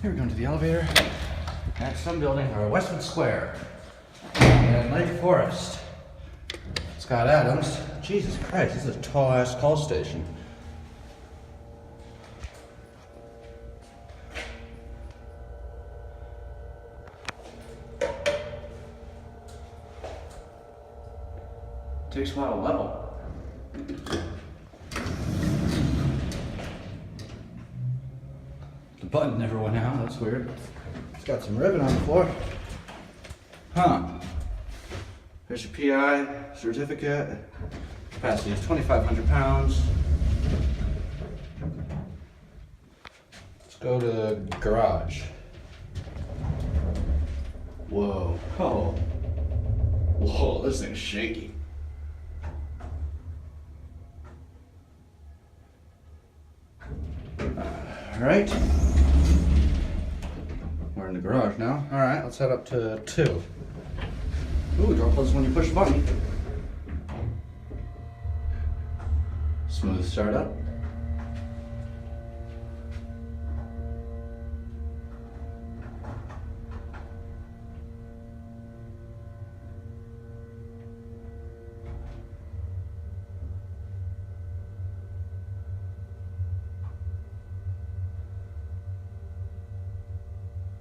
Here we're going to the elevator at some building, or Westwood Square in Lake Forest. Scott Adams. Jesus Christ, this is a tall ass call station. Takes a while to level. The button never went out, that's weird. It's got some ribbon on the floor. Huh. Here's your PI certificate. Capacity is 2,500 pounds. Let's go to the garage. Whoa. Oh. Whoa, this thing's shaky. Alright. We're in the garage now. Alright, let's head up to 2. Ooh, door closes when you push the button. Smooth startup.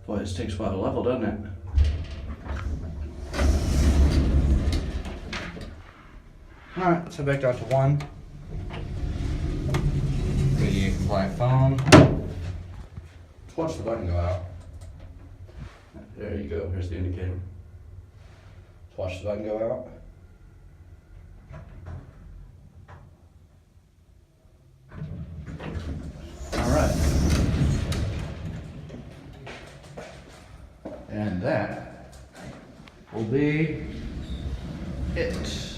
Boy, this takes a while to level, doesn't it? Alright, let's head back down to 1. ADA compliant phone. Let's watch the button go out. There you go, here's the indicator. Let's watch the button go out. Alright. And that will be it.